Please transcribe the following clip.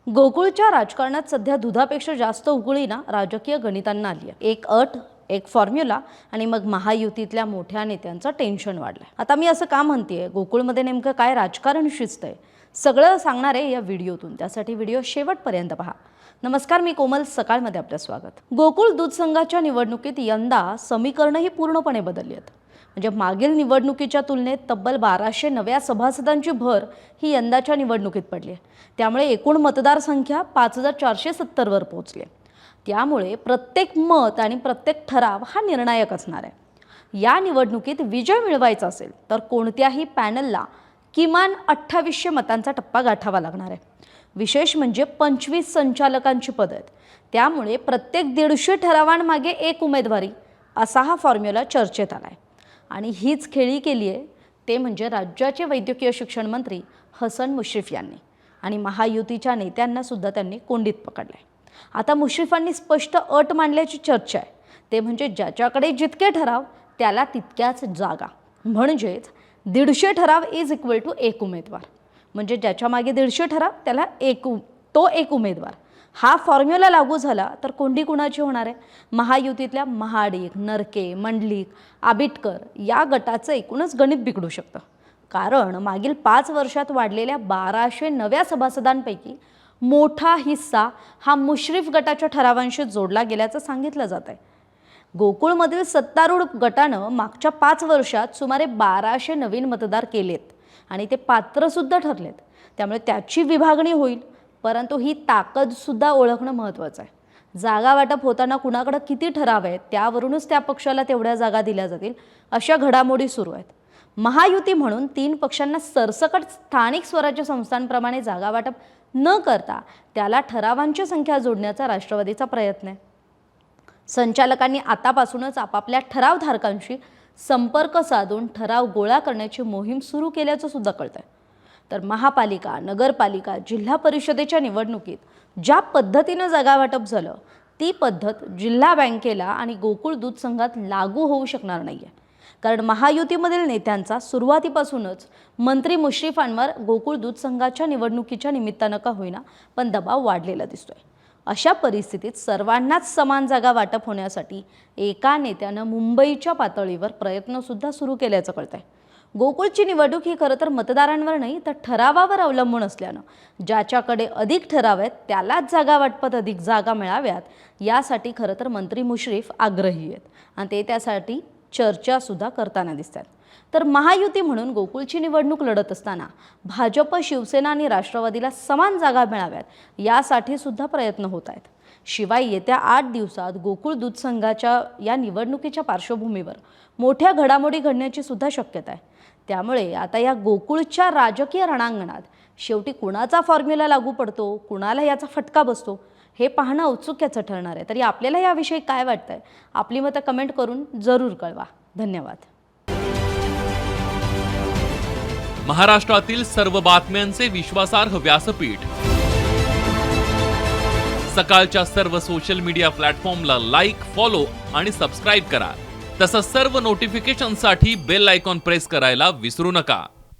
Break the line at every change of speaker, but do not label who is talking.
गोकुळच्या राजकारणात सध्या दुधापेक्षा जास्त उकळी ना राजकीय गणितांना आली आहे। एक अट, एक फॉर्म्युला आणि मग महायुतीतल्या मोठ्या नेत्यांचं टेन्शन वाढलंय। आता मी असं का म्हणतेय, गोकुळमध्ये नेमकं काय राजकारण शिजतंय सगळं सांगणार आहे या व्हिडिओतून। त्यासाठी व्हिडिओ शेवटपर्यंत पहा। नमस्कार, मी कोमल, सकाळमध्ये आपलं स्वागत। गोकुळ दूध संघाच्या निवडणुकीत यंदा समीकरणं ही पूर्णपणे बदलली आहेत। म्हणजे मागील निवडणुकीच्या तुलनेत तब्बल 1200 नव्या सभासदांची भर ही यंदाच्या निवडणुकीत पडली आहे। त्यामुळे एकूण मतदारसंख्या 5470 वर पोहोचली। त्यामुळे प्रत्येक मत आणि प्रत्येक ठराव हा निर्णायक असणार आहे। या निवडणुकीत विजय मिळवायचा असेल तर कोणत्याही पॅनलला किमान 2800 मतांचा टप्पा गाठावा लागणार आहे। विशेष म्हणजे 25 संचालकांची पद आहेत। त्यामुळे प्रत्येक 150 ठरावांमागे एक उमेदवारी असा हा फॉर्म्युला चर्चेत आलाय। आणि हीच खेळी केली आहे ते म्हणजे राज्याचे वैद्यकीय शिक्षण मंत्री हसन मुश्रीफ यांनी। आणि महायुतीच्या नेत्यांना सुद्धा त्यांनी कोंडीत पकडलंय। आता मुश्रीफांनी स्पष्ट अट मांडल्याची चर्चा आहे, ते म्हणजे ज्याच्याकडे जितके ठराव त्याला तितक्याच जागा। म्हणजेच 150 ठराव इज इक्वल टू एक उमेदवार। म्हणजे ज्याच्या मागे 150 ठराव त्याला एक उमेदवार। हा फॉर्म्युला लागू झाला तर कोंडी कुणाची होणार आहे? महायुतीतल्या महाडिक, नरके, मंडलिक, आबिटकर या गटाचं एकूणच गणित बिघडू शकतं। कारण मागील 5 वर्षात वाढलेल्या 1200 नव्या सभासदांपैकी मोठा हिस्सा हा मुश्रीफ गटाच्या ठरावांशी जोडला गेल्याचं सांगितलं जात आहे। गोकुळमधील सत्तारूढ गटानं मागच्या 5 वर्षात सुमारे 1200 नवीन मतदार केलेत आणि ते पात्र सुद्धा ठरलेत। त्यामुळे त्याची विभागणी होईल, परंतु ही ताकद सुद्धा ओळखणं महत्त्वाचं आहे। जागा वाटप होताना कुणाकडे किती ठराव आहेत त्यावरूनच त्या पक्षाला तेवढ्या जागा दिल्या जातील अशा घडामोडी सुरू आहेत। महायुती म्हणून 3 पक्षांना सरसकट स्थानिक स्वराज्य संस्थांप्रमाणे जागा वाटप न करता त्याला ठरावांची संख्या जोडण्याचा राष्ट्रवादीचा प्रयत्न आहे। संचालकांनी आतापासूनच आपापल्या ठरावधारकांशी संपर्क साधून ठराव गोळा करण्याची मोहीम सुरू केल्याचं सुद्धा कळतंय। तर महापालिका, नगरपालिका, जिल्हा परिषदेच्या निवडणुकीत ज्या पद्धतीनं जागा वाटप झालं ती पद्धत जिल्हा बँकेला आणि गोकुळ दूध संघात लागू होऊ शकणार नाहीये। कारण महायुतीमधील नेत्यांचा सुरुवातीपासूनच मंत्री मुश्रीफांवर गोकुळ दूध संघाच्या निवडणुकीच्या निमित्तानं का होईना पण दबाव वाढलेला दिसतोय। अशा परिस्थितीत सर्वांनाच समान जागा वाटप होण्यासाठी एका नेत्यानं मुंबईच्या पातळीवर प्रयत्न सुद्धा सुरू केल्याचं कळतंय। गोकुळची निवडणूक ही खरं तर मतदारांवर नाही तर ठरावावर अवलंबून असल्यानं ज्याच्याकडे अधिक ठराव आहेत त्यालाच जागा वाटपात अधिक जागा मिळाव्यात यासाठी खरं तर मंत्री मुश्रीफ आग्रही आहेत आणि ते त्यासाठी चर्चा सुद्धा करताना दिसतात। तर महायुती म्हणून गोकुळची निवडणूक लढत असताना भाजप, शिवसेना आणि राष्ट्रवादीला समान जागा मिळाव्यात यासाठी सुद्धा प्रयत्न होत आहेत। शिवाय येत्या 8 दिवसात गोकुळ दूध संघाच्या या निवडणुकीच्या पार्श्वभूमीवर मोठ्या घडामोडी घडण्याची सुद्धा शक्यता आहे। त्यामुळे आता या गोकुळच्या राजकीय रणांगणात शेवटी कुणाचा फॉर्म्युला लागू पडतो, कुणाला याचा फटका बसतो हे पाहणं औत्सुक्याचं ठरणार आहे। तरी आपल्याला याविषयी काय वाटतंय? आपली मतं कमेंट करून जरूर कळवा। धन्यवाद।
महाराष्ट्रातील सर्व बातम्यांचे विश्वासार्ह व्यासपीठ, सकाळच्या सर्व सोशल मीडिया प्लॅटफॉर्मला लाईक, फॉलो आणि सबस्क्राईब करा। तसंच सर्व नोटिफिकेशनसाठी बेल आयकॉन प्रेस करायला विसरू नका।